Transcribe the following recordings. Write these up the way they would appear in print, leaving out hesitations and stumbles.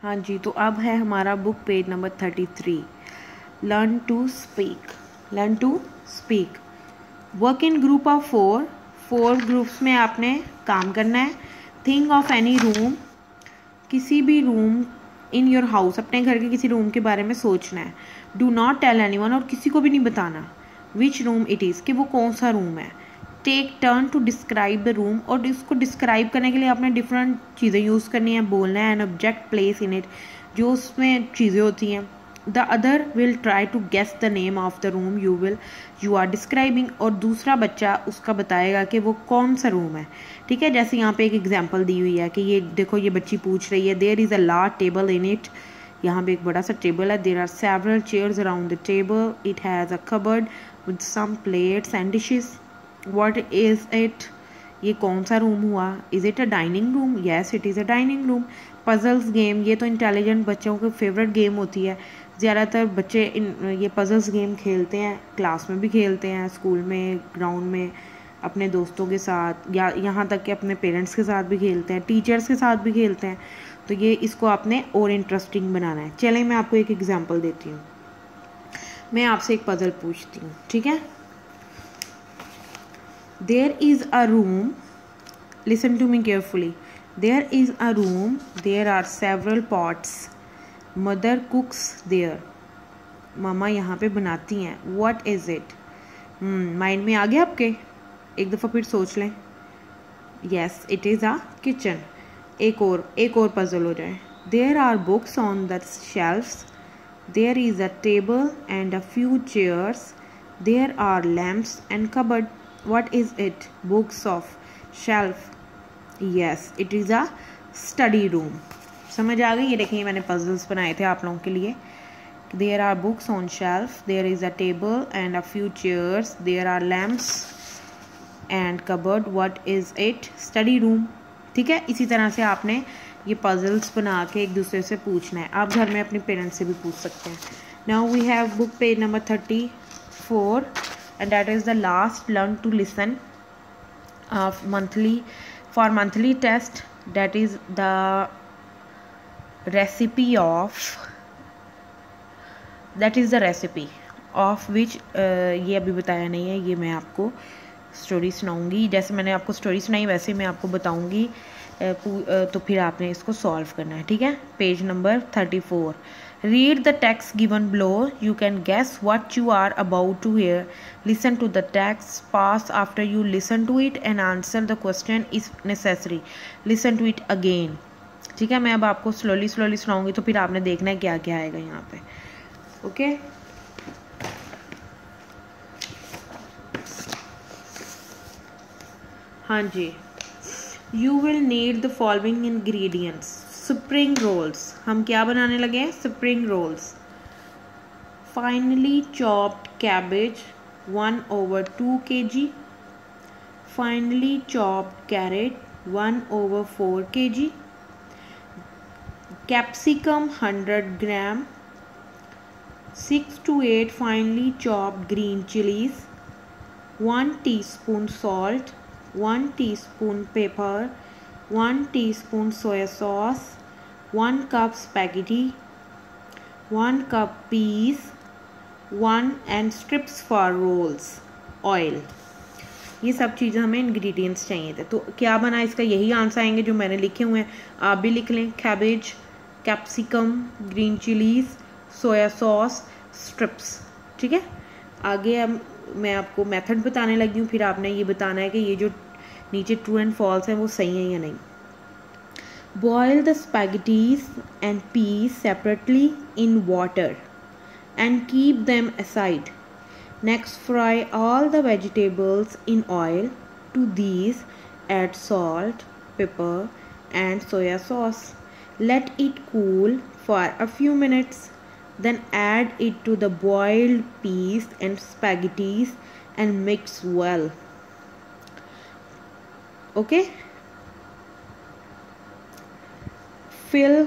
हाँ जी, तो अब है हमारा book page number 33। Learn to speak. Learn to speak. Work in group of 4 groups में आपने काम करना है। थिंक ऑफ एनी रूम, किसी भी रूम इन योर हाउस, अपने घर के किसी रूम के बारे में सोचना है। डू नॉट टेल एनीवन, और किसी को भी नहीं बताना विच रूम इट इज़, कि वो कौन सा रूम है। Take turn to describe the room, और इसको डिस्क्राइब करने के लिए आपने डिफरेंट चीज़ें यूज़ करनी है, बोलना है। An object place in it, जो उसमें चीज़ें होती हैं। The other will try to guess the name of the room you are describing, और दूसरा बच्चा उसका बताएगा कि वो कौन सा रूम है। ठीक है, जैसे यहाँ पे एक एग्जांपल दी हुई है कि ये देखो, ये बच्ची पूछ रही है there is a large table in it. यहाँ पे एक बड़ा सा टेबल है। There are several chairs around the table. It has a cupboard with some plates and dishes. What is it, ये कौन सा रूम हुआ। Is it a dining room, yes it is a dining room. Puzzles game, ये तो intelligent बच्चों की favourite game होती है। ज़्यादातर बच्चे ये पजल्स गेम खेलते हैं, क्लास में भी खेलते हैं, स्कूल में, ग्राउंड में, अपने दोस्तों के साथ, या यहाँ तक कि अपने पेरेंट्स के साथ भी खेलते हैं, टीचर्स के साथ भी खेलते हैं। तो ये इसको आपने और इंटरेस्टिंग बनाना है। चलें, मैं आपको एक एग्जांपल देती हूँ। मैं आपसे एक पजल पूछती हूँ, ठीक है। There is a room, listen to me carefully. There is a room, there are several pots. Mother cooks there. मामा यहाँ पे बनाती हैं. What is it? माइंड में आ गया आपके? एक दफ़ा फिर सोच लें. Yes, it is a kitchen. एक और पजल हो जाए. There are books on the shelves. There is a table and a few chairs. There are lamps and cupboard. What is it? Books of shelf. Yes, it is a study room. समझ आ गई? ये देखिए, मैंने puzzles बनाए थे आप लोगों के लिए. There are books on shelf. There is a table and a few chairs. There are lamps and cupboard. What is it? Study room. ठीक है, इसी तरह से आपने ये puzzles बना के एक दूसरे से पूछना है. आप घर में अपने पेरेंट्स से भी पूछ सकते हैं. Now we have book page number 34. And that is the last learn to listen of monthly test. That is the recipe of which ये अभी बताया नहीं है, ये मैं आपको स्टोरी सुनाऊंगी। जैसे मैंने आपको स्टोरी सुनाई वैसे मैं आपको बताऊंगी, तो फिर आपने इसको सॉल्व करना है। ठीक है, page number 34। Read the text given below. You can guess what you are about to hear. Listen to the text. Pause after you listen to it and answer the question if necessary. Listen to it again. ठीक है, मैं अब आपको slowly सुनाऊंगी, तो फिर आपने देखना है क्या क्या आएगा यहाँ पे. ओके, हाँ जी. You will need the following ingredients. Spring rolls, हम क्या बनाने लगे हैं? Spring rolls. Finely chopped cabbage 1/2 kg. Finely chopped carrot 1/4 kg. Capsicum 100 gram. 6 to 8 finely chopped green chilies. 1 teaspoon salt. 1 teaspoon pepper. 1 teaspoon soy sauce. 1 cup spaghetti. 1 cup peas. 1 and strips for rolls. Oil. ये सब चीज़ें हमें ingredients चाहिए थे. तो क्या बना इसका? यही आंसर आएंगे जो मैंने लिखे हुए हैं, आप भी लिख लें. Cabbage, capsicum, green chillies, soya sauce, strips. ठीक है, आगे अब मैं आपको मेथड बताने लगी हूँ, फिर आपने ये बताना है कि ये जो नीचे ट्रू एंड फॉल्स है वो सही है या नहीं. Boil the spaghettis and peas separately in water and keep them aside. Next, fry all the vegetables in oil. To these, add salt, pepper, and soya sauce. Let it cool for a few minutes. Then add it to the boiled peas and spaghettis and mix well. Okay? Fill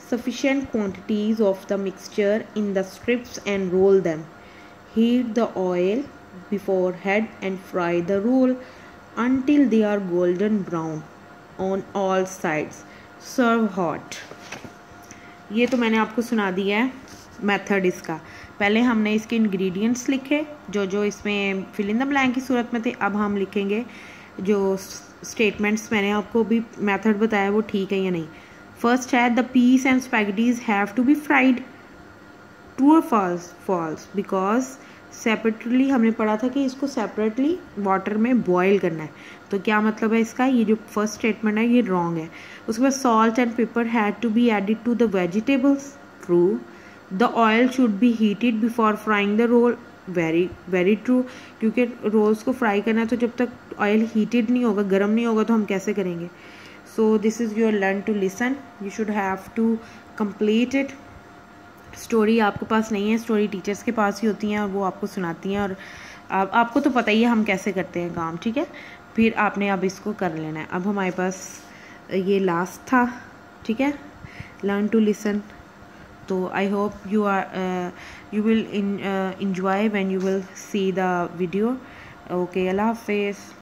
sufficient quantities of the mixture in the strips and roll them. Heat the oil beforehand and fry the roll until they are golden brown on all sides. Serve hot. ये तो मैंने आपको सुना दिया है method इसका। पहले हमने इसके इंग्रेडिएंट्स लिखे जो जो इसमें फिल इन द ब्लैंक की सूरत में थे। अब हम लिखेंगे जो स्टेटमेंट्स मैंने आपको भी मेथड बताया वो ठीक है या नहीं। फर्स्ट है the piece and spaghettis have to be fried. True और फॉल्स? फॉल्स, बिकॉज सेपरेटली हमने पढ़ा था कि इसको सेपरेटली वाटर में बॉईल करना है। तो क्या मतलब है इसका? ये जो फर्स्ट स्टेटमेंट है ये रॉन्ग है। उसके बाद salt and pepper had to be added to the vegetables. True. The oil should be heated before frying the roll. Very very true, क्योंकि रोल्स को फ्राई करना है तो जब तक ऑयल हीटेड नहीं होगा, गर्म नहीं होगा, तो हम कैसे करेंगे? So this is your learn to listen. You should have to complete it. Story आपके पास नहीं है, स्टोरी टीचर्स के पास ही होती हैं और वो आपको सुनाती हैं। और आपको तो पता ही है हम कैसे करते हैं काम, ठीक है? फिर आपने अब इसको कर लेना है। अब हमारे पास ये लास्ट था, ठीक है, लर्न टू लिसन। तो I hope you will enjoy when you will see the video. Okay, Allah Hafiz.